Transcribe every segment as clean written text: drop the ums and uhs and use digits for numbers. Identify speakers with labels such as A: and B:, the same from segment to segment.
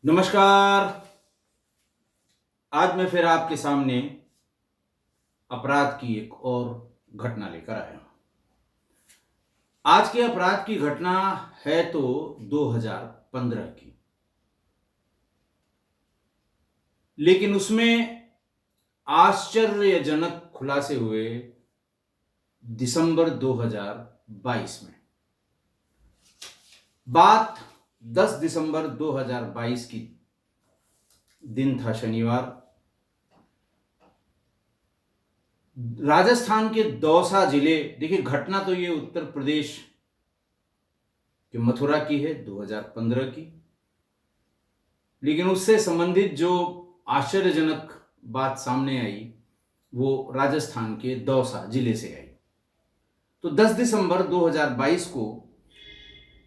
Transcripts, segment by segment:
A: नमस्कार। आज मैं फिर आपके सामने अपराध की एक और घटना लेकर आया हूं। आज के अपराध की घटना है तो 2015 की, लेकिन उसमें आश्चर्यजनक खुलासे हुए दिसंबर 2022 में। बात 10 दिसंबर 2022 की दिन था, शनिवार। राजस्थान के दौसा जिले, देखिए घटना तो ये उत्तर प्रदेश के मथुरा की है 2015 की, लेकिन उससे संबंधित जो आश्चर्यजनक बात सामने आई वो राजस्थान के दौसा जिले से आई। तो 10 दिसंबर 2022 को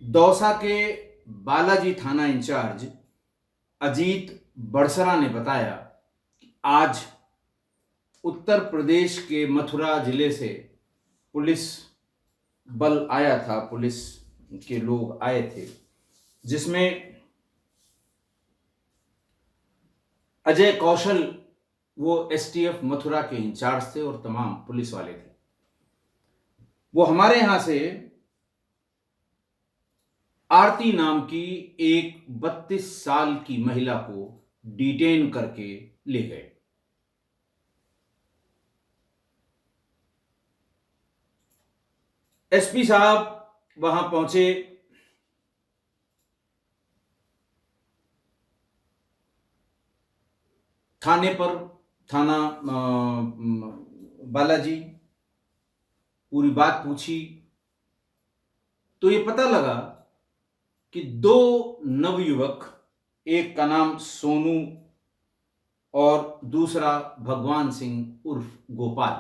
A: दौसा के बालाजी थाना इंचार्ज अजीत बड़सरा ने बताया कि आज उत्तर प्रदेश के मथुरा जिले से पुलिस बल आया था, पुलिस के लोग आए थे, जिसमें अजय कौशल वो एसटीएफ मथुरा के इंचार्ज थे और तमाम पुलिस वाले थे। वो हमारे यहां से आरती नाम की एक 32 साल की महिला को डिटेन करके ले गए। एसपी साहब वहां पहुंचे। थाने पर, थाना बालाजी, पूरी बात पूछी तो ये पता लगा कि दो नवयुवक, एक का नाम सोनू और दूसरा भगवान सिंह उर्फ गोपाल,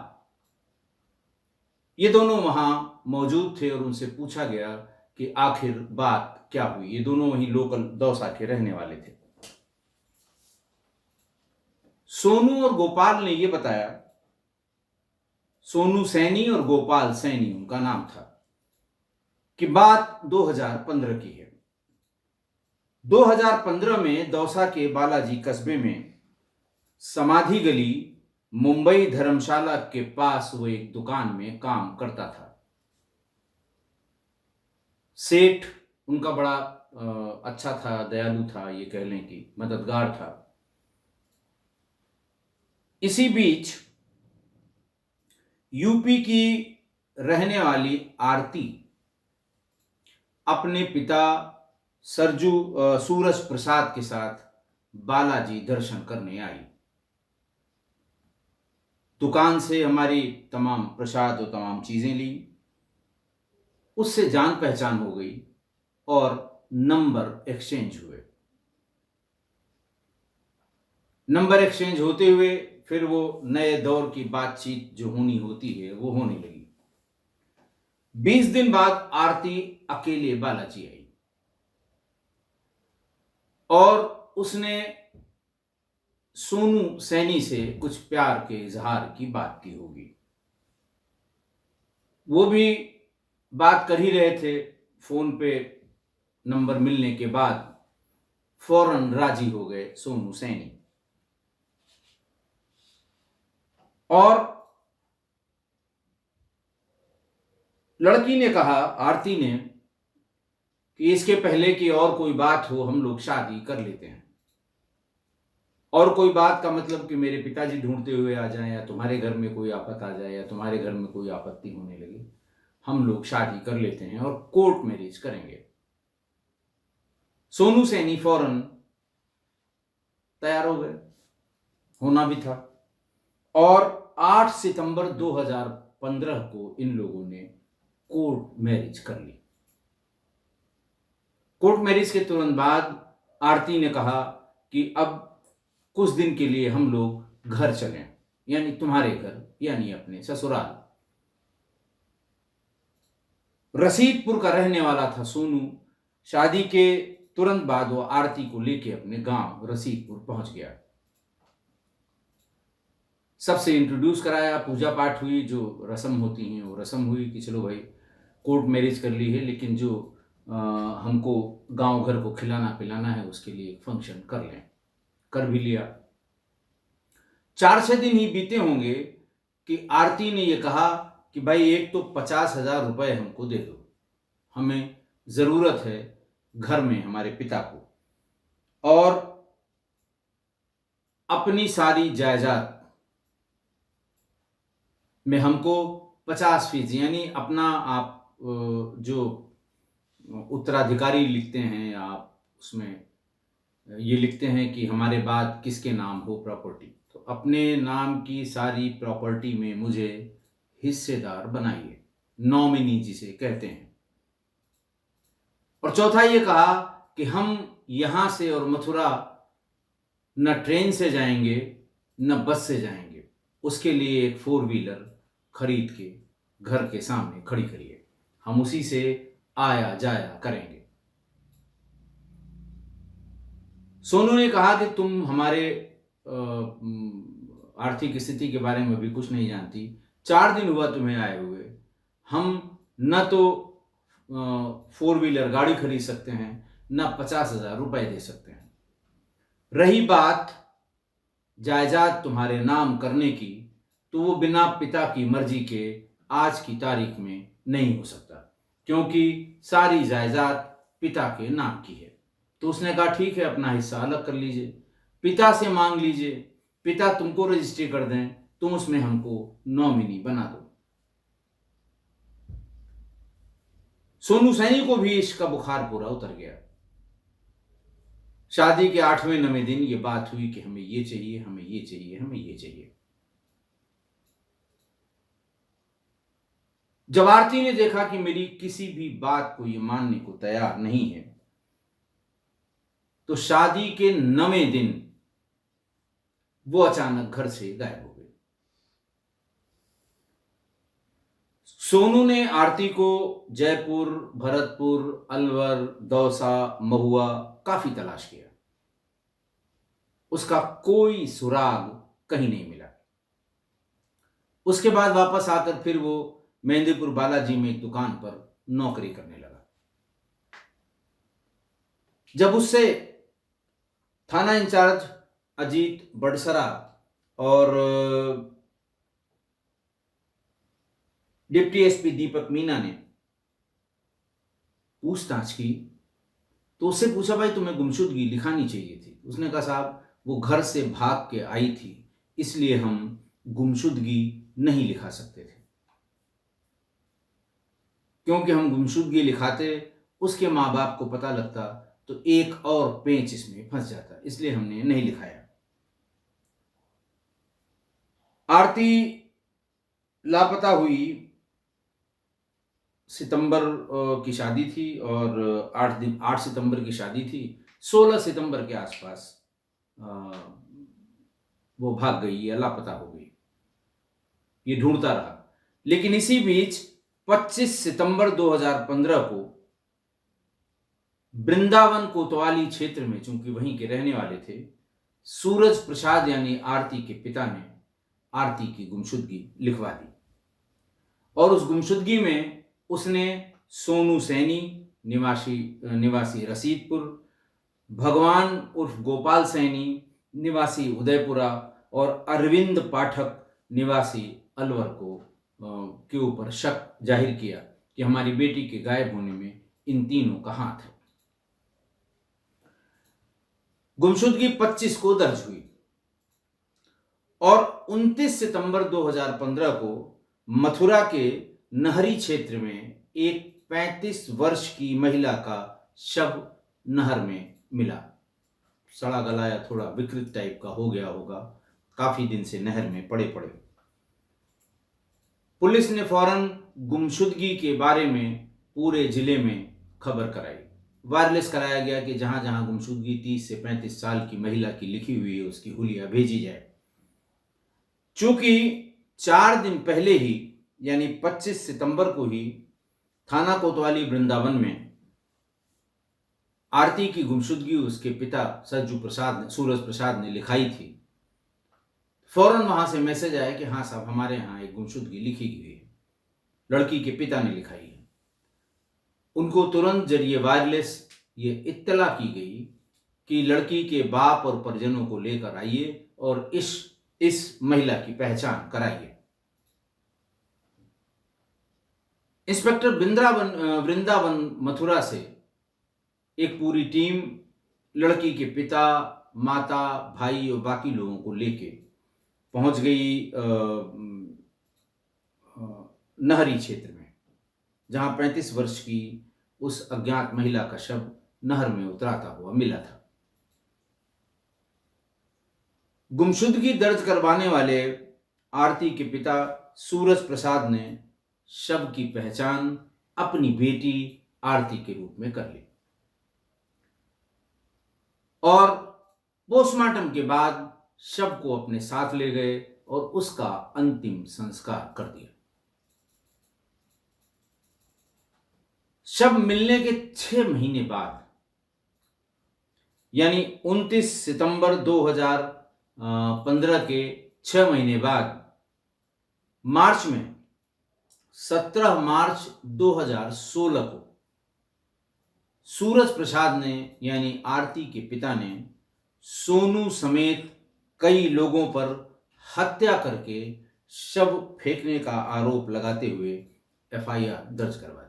A: ये दोनों वहां मौजूद थे और उनसे पूछा गया कि आखिर बात क्या हुई। ये दोनों वहीं लोकल दौसा के रहने वाले थे। सोनू और गोपाल ने यह बताया, सोनू सैनी और गोपाल सैनी उनका नाम था, कि बात 2015 की है। 2015 में दौसा के बालाजी कस्बे में समाधि गली मुंबई धर्मशाला के पास वो एक दुकान में काम करता था। सेठ उनका बड़ा अच्छा था, दयालु था, ये कह लें कि मददगार था। इसी बीच यूपी की रहने वाली आरती अपने पिता सूरज प्रसाद के साथ बालाजी दर्शन करने आई। दुकान से हमारी तमाम प्रसाद और तमाम चीजें ली, उससे जान पहचान हो गई और नंबर एक्सचेंज हुए। नंबर एक्सचेंज होते हुए फिर वो नए दौर की बातचीत जो होनी होती है वो होने लगी। 20 दिन बाद आरती अकेले बालाजी आई और उसने सोनू सैनी से कुछ प्यार के इजहार की बात की होगी। वो भी बात कर ही रहे थे, फोन पे नंबर मिलने के बाद फौरन राजी हो गए सोनू सैनी। और लड़की ने कहा, आरती ने, कि इसके पहले कि और कोई बात हो हम लोग शादी कर लेते हैं। और कोई बात का मतलब कि मेरे पिताजी ढूंढते हुए आ जाएं, या तुम्हारे घर में कोई आफत आ जाए, या तुम्हारे घर में कोई आपत्ति होने लगे, हम लोग शादी कर लेते हैं और कोर्ट मैरिज करेंगे। सोनू सैनी फौरन तैयार हो गए, होना भी था। और 8 सितंबर 2015 को इन लोगों ने कोर्ट मैरिज कर ली। कोर्ट मैरिज के तुरंत बाद आरती ने कहा कि अब कुछ दिन के लिए हम लोग घर चलें, यानी तुम्हारे घर, यानी अपने ससुराल। रसीदपुर का रहने वाला था सोनू। शादी के तुरंत बाद वो आरती को लेके अपने गांव रसीदपुर पहुंच गया। सबसे इंट्रोड्यूस कराया, पूजा पाठ हुई, जो रस्म होती हैं वो रस्म हुई कि चलो भाई कोर्ट मैरिज कर ली है, लेकिन जो हमको गांव घर को खिलाना पिलाना है, उसके लिए एक फंक्शन कर लें। कर भी लिया। 4-6 दिन ही बीते होंगे कि आरती ने ये कहा कि भाई एक तो 50,000 रुपये हमको दे दो, हमें ज़रूरत है घर में हमारे पिता को, और अपनी सारी जायदाद में हमको 50% यानी अपना आप जो उत्तराधिकारी लिखते हैं, आप उसमें ये लिखते हैं कि हमारे बाद किसके नाम हो प्रॉपर्टी, तो अपने नाम की सारी प्रॉपर्टी में मुझे हिस्सेदार बनाइए, नॉमिनी जिसे कहते हैं। और चौथा ये कहा कि हम यहाँ से और मथुरा न ट्रेन से जाएंगे न बस से जाएंगे, उसके लिए एक 4 व्हीलर खरीद के घर के सामने खड़ी करिए, हम उसी से आया जाया करेंगे। सोनू ने कहा कि तुम हमारे आर्थिक स्थिति के बारे में भी कुछ नहीं जानती, 4 दिन हुआ तुम्हें आए हुए, हम न तो 4 व्हीलर गाड़ी खरीद सकते हैं न 50,000 रुपए दे सकते हैं। रही बात जायदाद तुम्हारे नाम करने की, तो वो बिना पिता की मर्जी के आज की तारीख में नहीं हो सकता, क्योंकि सारी जायदाद पिता के नाम की है। तो उसने कहा ठीक है, अपना हिस्सा अलग कर लीजिए, पिता से मांग लीजिए, पिता तुमको रजिस्ट्री कर दें, तुम उसमें हमको नॉमिनी बना दो। सोनू सैनी को भी इसका बुखार पूरा उतर गया। शादी के 8वें-9वें दिन ये बात हुई कि हमें ये चाहिए, हमें ये चाहिए, हमें ये चाहिए। जब आरती ने देखा कि मेरी किसी भी बात को ये मानने को तैयार नहीं है, तो शादी के 9वें दिन वो अचानक घर से गायब हो गई। सोनू ने आरती को जयपुर, भरतपुर, अलवर, दौसा, महुआ काफी तलाश किया, उसका कोई सुराग कहीं नहीं मिला। उसके बाद वापस आकर फिर वो मेहंदीपुर बालाजी में एक दुकान पर नौकरी करने लगा। जब उससे थाना इंचार्ज अजीत बड़सरा और डिप्टी एसपी दीपक मीना ने पूछताछ की, तो उससे पूछा भाई तुम्हें गुमशुदगी लिखानी चाहिए थी। उसने कहा साहब वो घर से भाग के आई थी, इसलिए हम गुमशुदगी नहीं लिखा सकते थे, क्योंकि हम गुमशुदगी लिखाते उसके माँ बाप को पता लगता तो एक और पेंच इसमें फंस जाता, इसलिए हमने नहीं लिखाया। आरती लापता हुई सितंबर की शादी थी, और 8 सितंबर की शादी थी। 16 सितंबर के आसपास वो भाग गई या लापता हो गई, ये ढूंढता रहा। लेकिन इसी बीच 25 सितंबर 2015 को वृंदावन कोतवाली क्षेत्र में, चूंकि वहीं के रहने वाले थे, सूरज प्रसाद यानी आरती के पिता ने आरती की गुमशुदगी लिखवा दी, और उस गुमशुदगी में उसने सोनू सैनी निवासी रसीदपुर, भगवान उर्फ गोपाल सैनी निवासी उदयपुरा, और अरविंद पाठक निवासी अलवर को के ऊपर शक जाहिर किया कि हमारी बेटी के गायब होने में इन तीनों का हाथ है। गुमशुदगी 25 को दर्ज हुई, और 29 सितंबर 2015 को मथुरा के नहरी क्षेत्र में एक 35 वर्ष की महिला का शव नहर में मिला। सड़ा गलाया, थोड़ा विकृत टाइप का हो गया होगा, काफी दिन से नहर में पड़े पड़े। पुलिस ने फौरन गुमशुदगी के बारे में पूरे जिले में खबर कराई, वायरलेस कराया गया कि जहां जहां गुमशुदगी 30 से 35 साल की महिला की लिखी हुई है उसकी हुलिया भेजी जाए। चूंकि 4 दिन पहले ही यानी 25 सितंबर को ही थाना कोतवाली वृंदावन में आरती की गुमशुदगी उसके पिता सूरज प्रसाद ने लिखाई थी। फौरन वहां से मैसेज आया कि हाँ साहब, हमारे यहाँ एक गुमशुदगी लिखी गई है, लड़की के पिता ने लिखाई है। उनको तुरंत जरिए वायरलेस ये इत्तला की गई कि लड़की के बाप और परिजनों को लेकर आइए और इस महिला की पहचान कराइए। इंस्पेक्टर वृंदावन मथुरा से एक पूरी टीम लड़की के पिता, माता, भाई और बाकी लोगों को लेके पहुंच गई नहरी क्षेत्र में, जहां 35 वर्ष की उस अज्ञात महिला का शव नहर में उतराता हुआ मिला था। गुमशुदगी दर्ज करवाने वाले आरती के पिता सूरज प्रसाद ने शव की पहचान अपनी बेटी आरती के रूप में कर ली और पोस्टमार्टम के बाद शव को अपने साथ ले गए और उसका अंतिम संस्कार कर दिया। शव मिलने के 6 महीने बाद यानी 29 सितंबर 2015 के 6 महीने बाद मार्च में 17 मार्च 2016 को सूरज प्रसाद ने यानी आरती के पिता ने सोनू समेत कई लोगों पर हत्या करके शव फेंकने का आरोप लगाते हुए एफआईआर दर्ज करवा दिया।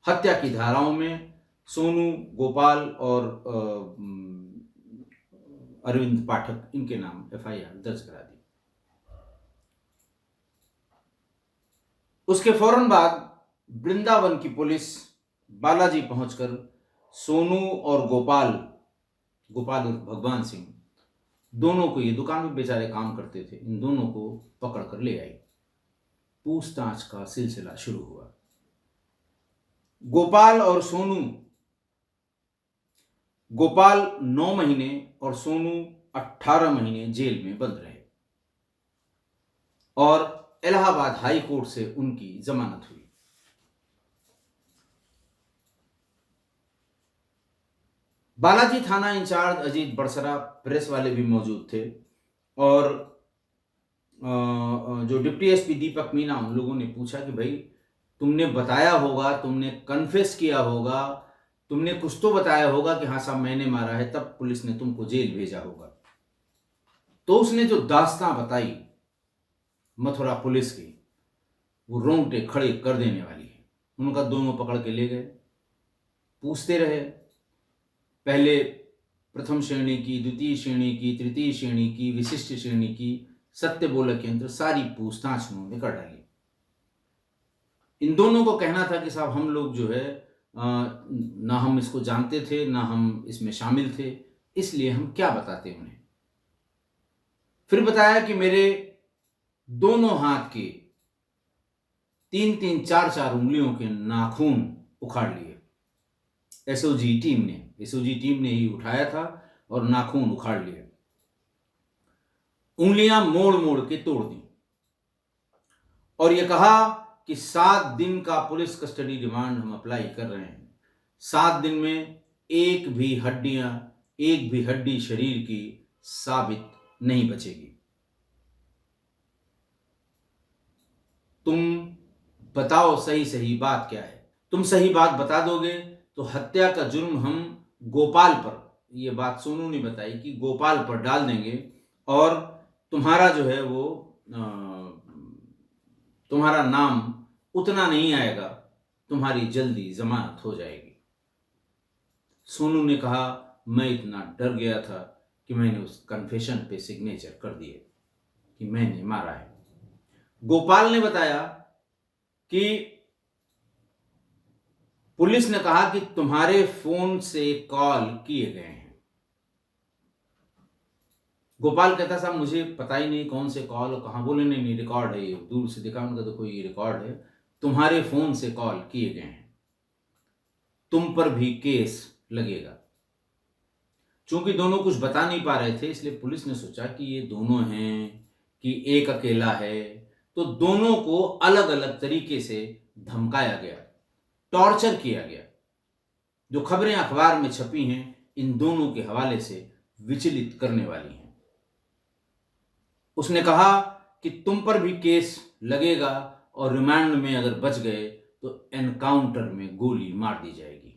A: हत्या की धाराओं में सोनू, गोपाल और अरविंद पाठक, इनके नाम एफआईआर दर्ज करा दी। उसके फौरन बाद वृंदावन की पुलिस बालाजी पहुंचकर सोनू और गोपाल और भगवान सिंह, दोनों को, ये दुकान में बेचारे काम करते थे, इन दोनों को पकड़ कर ले आई। पूछताछ का सिलसिला शुरू हुआ। गोपाल 9 महीने और सोनू 18 महीने जेल में बंद रहे और इलाहाबाद हाई कोर्ट से उनकी जमानत हुई। बालाजी थाना इंचार्ज अजीत बड़सरा, प्रेस वाले भी मौजूद थे और जो डिप्टी एसपी दीपक मीना, उन लोगों ने पूछा कि भाई तुमने बताया होगा, तुमने कन्फेस किया होगा, तुमने कुछ तो बताया होगा कि हाँ साहब मैंने मारा है, तब पुलिस ने तुमको जेल भेजा होगा। तो उसने जो दास्तां बताई मथुरा पुलिस की, वो रोंगटे खड़े कर देने वाली है। उनका दोनों पकड़ के ले गए, पूछते रहे, पहले प्रथम श्रेणी की, द्वितीय श्रेणी की, तृतीय श्रेणी की, विशिष्ट श्रेणी की, सत्य बोलक यंत्र, सारी पूछताछ उन्होंने कर डाली। इन दोनों को कहना था कि साहब हम लोग जो है ना हम इसको जानते थे, ना हम इसमें शामिल थे, इसलिए हम क्या बताते उन्हें। फिर बताया कि मेरे दोनों हाथ के 3-3, 4-4 उंगलियों के नाखून उखाड़ लिए। एसओजी टीम ने ही उठाया था और नाखून उखाड़ लिए, उंगलियां मोड़ मोड़ के तोड़ दी और यह कहा कि 7 दिन का पुलिस कस्टडी रिमांड हम अप्लाई कर रहे हैं। 7 दिन में एक भी हड्डी शरीर की साबित नहीं बचेगी। तुम बताओ सही बात क्या है। तुम सही बात बता दोगे तो हत्या का जुर्म हम गोपाल पर, ये बात सोनू ने बताई, कि गोपाल पर डाल देंगे और तुम्हारा जो है वो तुम्हारा नाम उतना नहीं आएगा, तुम्हारी जल्दी जमानत हो जाएगी। सोनू ने कहा मैं इतना डर गया था कि मैंने उस कन्फेशन पे सिग्नेचर कर दिए कि मैंने मारा है। गोपाल ने बताया कि पुलिस ने कहा कि तुम्हारे फोन से कॉल किए गए हैं। गोपाल कहता साहब मुझे पता ही नहीं कौन से कॉल और कहां। बोले नहीं, रिकॉर्ड है, ये दूर से दिखा, उनका तो कोई रिकॉर्ड है, तुम्हारे फोन से कॉल किए गए हैं, तुम पर भी केस लगेगा। चूंकि दोनों कुछ बता नहीं पा रहे थे, इसलिए पुलिस ने सोचा कि ये दोनों हैं कि एक अकेला है, तो दोनों को अलग अलग तरीके से धमकाया गया, टॉर्चर किया गया। जो खबरें अखबार में छपी हैं इन दोनों के हवाले से विचलित करने वाली हैं। उसने कहा कि तुम पर भी केस लगेगा और रिमांड में अगर बच गए तो एनकाउंटर में गोली मार दी जाएगी।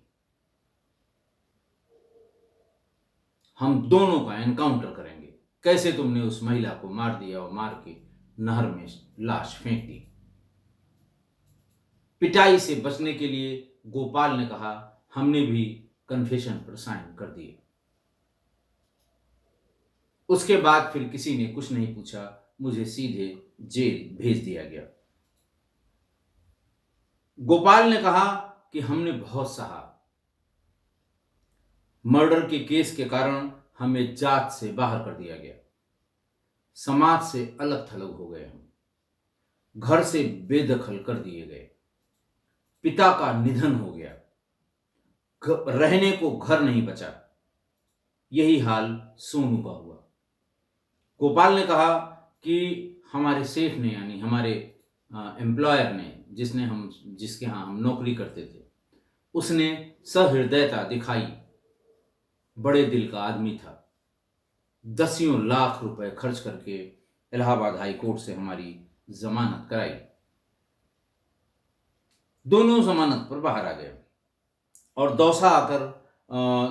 A: हम दोनों का एनकाउंटर करेंगे। कैसे तुमने उस महिला को मार दिया और मार के नहर में लाश फेंक दी। पिटाई से बचने के लिए गोपाल ने कहा, हमने भी कन्फेशन पर साइन कर दिए। उसके बाद फिर किसी ने कुछ नहीं पूछा, मुझे सीधे जेल भेज दिया गया। गोपाल ने कहा कि हमने बहुत सहा। मर्डर के केस के कारण हमें जात से बाहर कर दिया गया, समाज से अलग थलग हो गए, हम घर से बेदखल कर दिए गए, पिता का निधन हो गया, रहने को घर नहीं बचा। यही हाल सोनू का हुआ। गोपाल ने कहा कि हमारे सेठ ने, यानी हमारे एम्प्लॉयर ने, जिसके यहाँ हम नौकरी करते थे, उसने सहृदयता दिखाई। बड़े दिल का आदमी था। दसियों लाख रुपए खर्च करके इलाहाबाद हाई कोर्ट से हमारी जमानत कराई। दोनों जमानत पर बाहर आ गए और दौसा आकर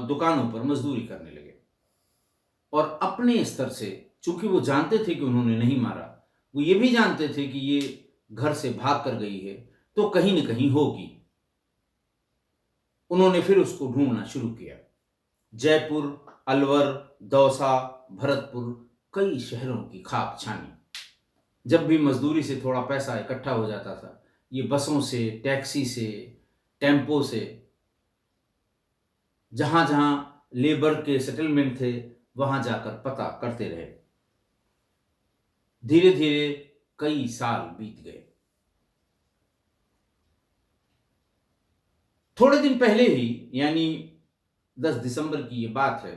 A: दुकानों पर मजदूरी करने लगे। और अपने स्तर से, चूंकि वो जानते थे कि उन्होंने नहीं मारा, वो ये भी जानते थे कि ये घर से भाग कर गई है तो कहीं न कहीं होगी। उन्होंने फिर उसको ढूंढना शुरू किया। जयपुर, अलवर, दौसा, भरतपुर, कई शहरों की खाक छानी। जब भी मजदूरी से थोड़ा पैसा इकट्ठा हो जाता था, ये बसों से, टैक्सी से, टेम्पो से, जहां जहां लेबर के सेटलमेंट थे वहां जाकर पता करते रहे। धीरे धीरे कई साल बीत गए। थोड़े दिन पहले ही, यानी 10 दिसंबर की ये बात है,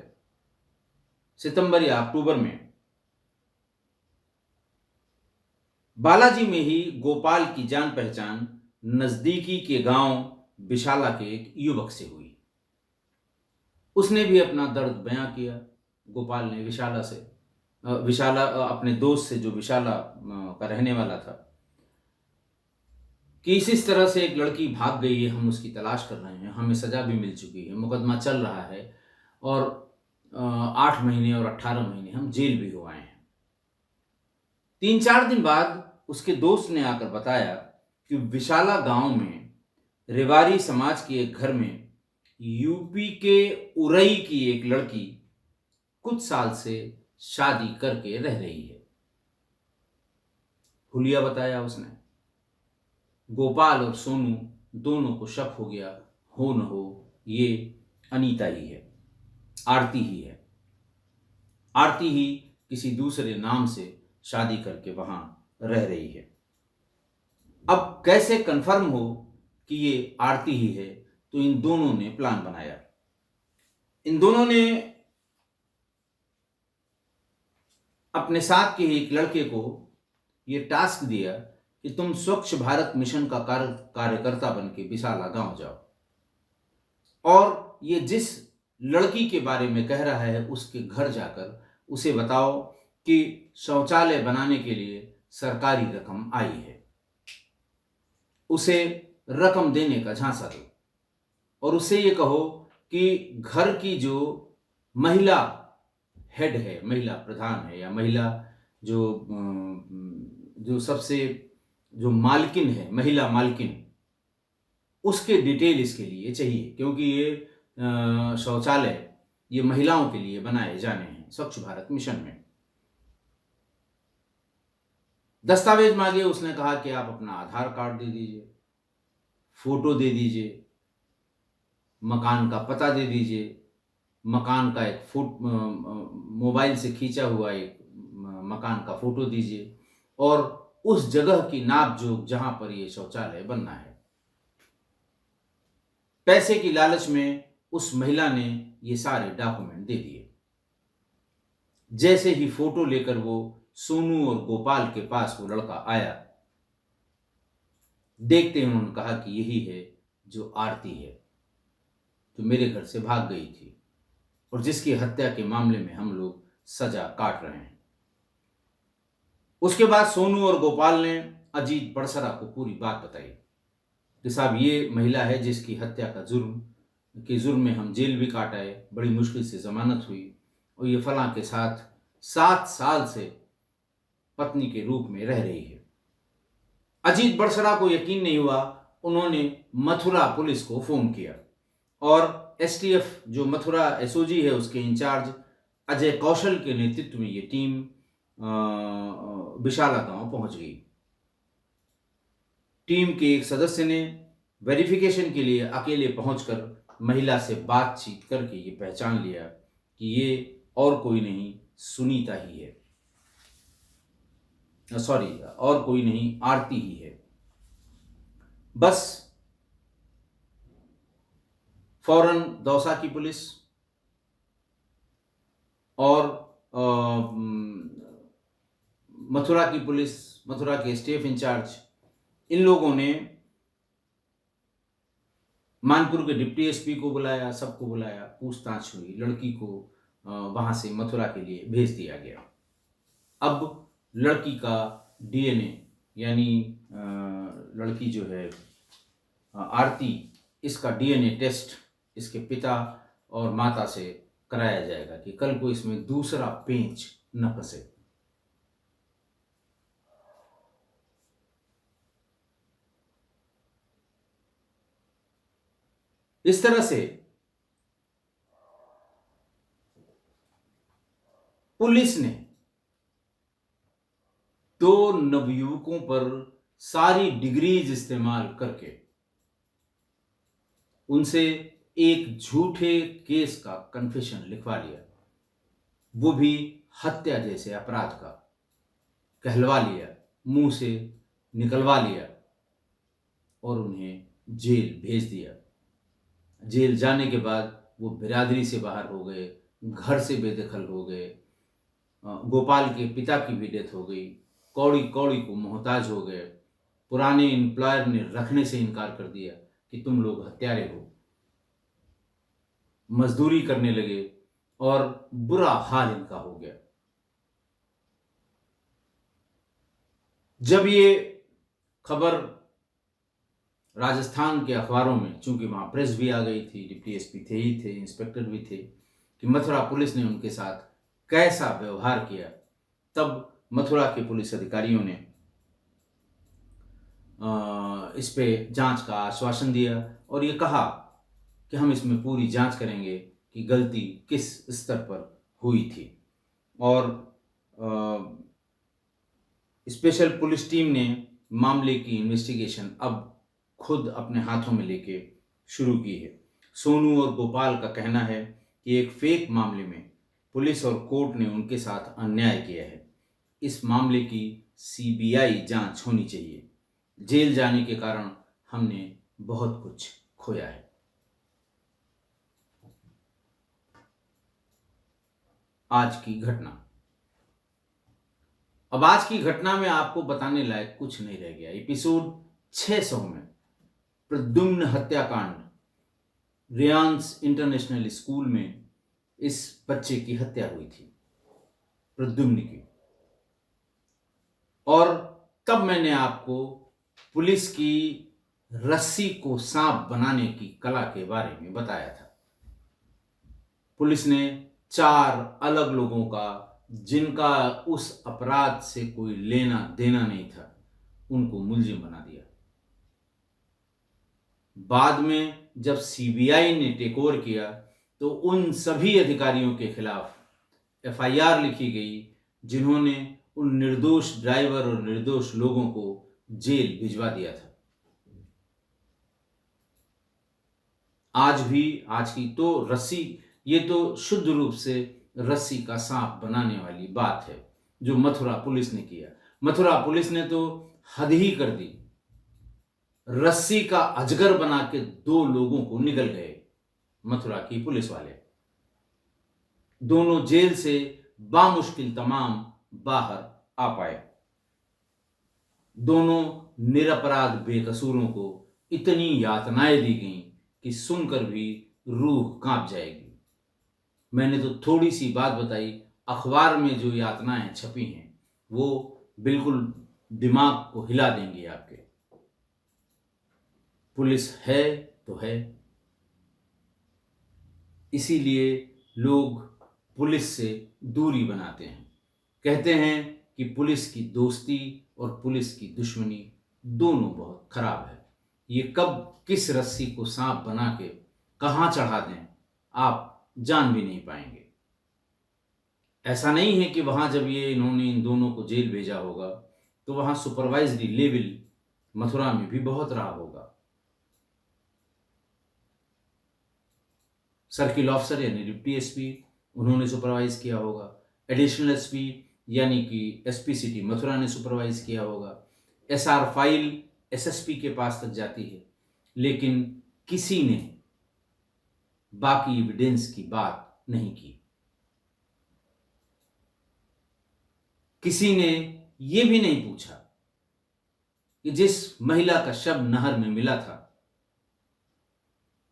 A: सितंबर या अक्टूबर में, बालाजी में ही गोपाल की जान पहचान नजदीकी के गांव विशाला के एक युवक से हुई। उसने भी अपना दर्द बयां किया। गोपाल ने विशाला अपने दोस्त से, जो विशाला का रहने वाला था, कि इस तरह से एक लड़की भाग गई है, हम उसकी तलाश कर रहे हैं, हमें सजा भी मिल चुकी है, मुकदमा चल रहा है और 8 महीने और 18 महीने हम जेल भी हो आए हैं। 3-4 दिन बाद उसके दोस्त ने आकर बताया कि विशाला गांव में रेवारी समाज के एक घर में यूपी के उरई की एक लड़की कुछ साल से शादी करके रह रही है। हुलिया बताया उसने। गोपाल और सोनू दोनों को शक हो गया, हो न हो ये अनीता ही है, आरती ही है। आरती ही किसी दूसरे नाम से शादी करके वहां रह रही है। अब कैसे कंफर्म हो कि ये आरती ही है, तो इन दोनों ने प्लान बनाया। इन दोनों ने अपने साथ के एक लड़के को ये टास्क दिया कि तुम स्वच्छ भारत मिशन का कार्यकर्ता बन के विशाला गांव जाओ और ये जिस लड़की के बारे में कह रहा है उसके घर जाकर उसे बताओ कि शौचालय बनाने के लिए सरकारी रकम आई है। उसे रकम देने का झांसा दो और उससे ये कहो कि घर की जो महिला हेड है, महिला प्रधान है, या महिला जो सबसे जो मालकिन है, महिला मालकिन, उसके डिटेल इसके लिए चाहिए, क्योंकि ये शौचालय ये महिलाओं के लिए बनाए जाने हैं स्वच्छ भारत मिशन में। दस्तावेज मांगे। उसने कहा कि आप अपना आधार कार्ड दे दीजिए, फोटो दे दीजिए, मकान का पता दे दीजिए, मकान का एक मोबाइल से खींचा हुआ एक मकान का फोटो दीजिए और उस जगह की नाप जोख जहां पर ये शौचालय बनना है। पैसे की लालच में उस महिला ने ये सारे डॉक्यूमेंट दे दिए। जैसे ही फोटो लेकर वो सोनू और गोपाल के पास वो लड़का आया, देखते ही उन्होंने कहा कि यही है जो आरती है, जो मेरे घर से भाग गई थी और जिसकी हत्या के मामले में हम लोग सजा काट रहे हैं। उसके बाद सोनू और गोपाल ने अजीत बड़सरा को पूरी बात बताई कि साहब ये महिला है जिसकी हत्या का जुर्म में हम जेल भी काट आए, बड़ी मुश्किल से जमानत हुई और ये फलां के साथ 7 साल से पत्नी के रूप में रह रही है। अजीत बड़सरा को यकीन नहीं हुआ, उन्होंने मथुरा पुलिस को फोन किया और एसटीएफ जो मथुरा एसओजी है उसके इंचार्ज अजय कौशल के नेतृत्व में ये टीम विशाला गांव पहुंच गई। टीम के एक सदस्य ने वेरिफिकेशन के लिए अकेले पहुंचकर महिला से बातचीत करके ये पहचान लिया कि ये और कोई नहीं सुनीता ही है, और कोई नहीं आरती ही है। बस फौरन दौसा की पुलिस और मथुरा की पुलिस, मथुरा के स्टेफ इंचार्ज, इन लोगों ने मानपुर के डिप्टी एसपी को बुलाया, सबको बुलाया, पूछताछ हुई, लड़की को वहां से मथुरा के लिए भेज दिया गया। अब लड़की का डीएनए यानी लड़की जो है आरती, इसका डीएनए टेस्ट इसके पिता और माता से कराया जाएगा कि कल को इसमें दूसरा पेंच न फंसे। इस तरह से पुलिस ने 2 नवयुवकों पर सारी डिग्रीज इस्तेमाल करके उनसे एक झूठे केस का कन्फेशन लिखवा लिया, वो भी हत्या जैसे अपराध का कहलवा लिया, मुंह से निकलवा लिया और उन्हें जेल भेज दिया। जेल जाने के बाद वो बिरादरी से बाहर हो गए, घर से बेदखल हो गए, गोपाल के पिता की भी डेथ हो गई, कौड़ी कौड़ी को मोहताज हो गए। पुराने एम्प्लॉयर ने रखने से इनकार कर दिया कि तुम लोग हत्यारे हो, मजदूरी करने लगे और बुरा हाल इनका हो गया। जब ये खबर राजस्थान के अखबारों में, चूंकि वहां प्रेस भी आ गई थी, डिप्टी एसपी थे ही थे, इंस्पेक्टर भी थे, कि मथुरा पुलिस ने उनके साथ कैसा व्यवहार किया, तब मथुरा के पुलिस अधिकारियों ने इस पे जांच का आश्वासन दिया और ये कहा कि हम इसमें पूरी जांच करेंगे कि गलती किस स्तर पर हुई थी। और स्पेशल पुलिस टीम ने मामले की इन्वेस्टिगेशन अब खुद अपने हाथों में लेके शुरू की है। सोनू और गोपाल का कहना है कि एक फेक मामले में पुलिस और कोर्ट ने उनके साथ अन्याय किया है। इस मामले की सीबीआई जांच होनी चाहिए। जेल जाने के कारण हमने बहुत कुछ खोया है। आज की घटना। अब आज की घटना में आपको बताने लायक कुछ नहीं रह गया। एपिसोड 600 में प्रद्युम्न हत्याकांड, रियांस इंटरनेशनल स्कूल में इस बच्चे की हत्या हुई थी, प्रद्युम्न की। और तब मैंने आपको पुलिस की रस्सी को सांप बनाने की कला के बारे में बताया था। पुलिस ने 4 अलग लोगों का, जिनका उस अपराध से कोई लेना देना नहीं था, उनको मुलजिम बना दिया। बाद में जब सीबीआई ने टेक ओवर किया तो उन सभी अधिकारियों के खिलाफ एफआईआर लिखी गई जिन्होंने उन निर्दोष ड्राइवर और निर्दोष लोगों को जेल भिजवा दिया था। आज की तो रस्सी, ये तो शुद्ध रूप से रस्सी का सांप बनाने वाली बात है जो मथुरा पुलिस ने किया। मथुरा पुलिस ने तो हद ही कर दी। रस्सी का अजगर बना के 2 लोगों को निगल गए मथुरा की पुलिस वाले। दोनों जेल से बामुश्किल तमाम बाहर आ पाए। दोनों निरपराध बेकसूरों को इतनी यातनाएं दी गईं कि सुनकर भी रूह कांप जाएगी। मैंने तो थोड़ी सी बात बताई, अखबार में जो यातनाएं छपी हैं वो बिल्कुल दिमाग को हिला देंगे आपके। पुलिस है तो है, इसीलिए लोग पुलिस से दूरी बनाते हैं। कहते हैं कि पुलिस की दोस्ती और पुलिस की दुश्मनी दोनों बहुत खराब है। ये कब किस रस्सी को सांप बना के कहाँ चढ़ा दें आप जान भी नहीं पाएंगे। ऐसा नहीं है कि वहां जब इन्होंने इन दोनों को जेल भेजा होगा तो वहां सुपरवाइजरी लेवल मथुरा में भी बहुत रहा होगा। सर्किल ऑफिसर यानी डिप्टी एसपी उन्होंने सुपरवाइज किया होगा, एडिशनल एसपी यानी कि एसपी सिटी मथुरा ने सुपरवाइज किया होगा, एसआर फाइल एसएसपी के पास तक जाती है, लेकिन किसी ने बाकी एविडेंस की बात नहीं की। किसी ने यह भी नहीं पूछा कि जिस महिला का शव नहर में मिला था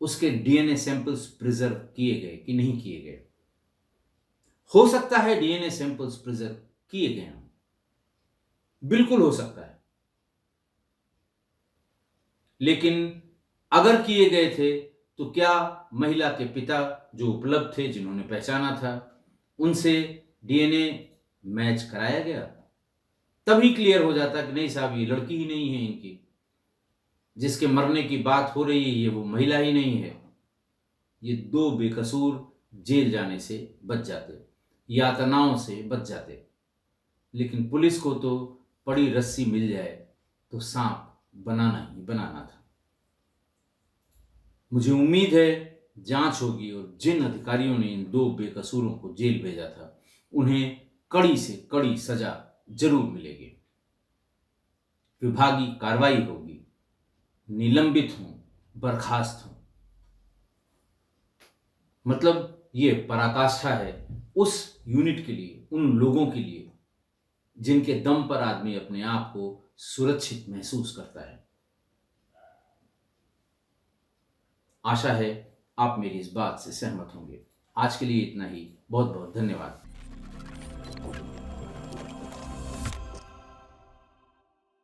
A: उसके डीएनए सैंपल्स प्रिजर्व किए गए कि नहीं किए गए। हो सकता है डीएनए सैंपल्स प्रिजर्व किए गए हों, बिल्कुल हो सकता है, लेकिन अगर किए गए थे तो क्या महिला के पिता जो उपलब्ध थे, जिन्होंने पहचाना था, उनसे डीएनए मैच कराया गया? तभी क्लियर हो जाता कि नहीं साहब, ये लड़की ही नहीं है इनकी, जिसके मरने की बात हो रही है ये वो महिला ही नहीं है। ये दो बेकसूर जेल जाने से बच जाते, यातनाओं से बच जाते। लेकिन पुलिस को तो पड़ी रस्सी मिल जाए तो सांप बनाना ही बनाना था। मुझे उम्मीद है जांच होगी और जिन अधिकारियों ने इन दो बेकसूरों को जेल भेजा था उन्हें कड़ी से कड़ी सजा जरूर मिलेगी, विभागीय कार्रवाई होगी, निलंबित हों, बर्खास्त हों। मतलब ये पराकाष्ठा है उस यूनिट के लिए, उन लोगों के लिए जिनके दम पर आदमी अपने आप को सुरक्षित महसूस करता है। आशा है आप मेरी इस बात से सहमत होंगे। आज के लिए इतना ही। बहुत बहुत धन्यवाद।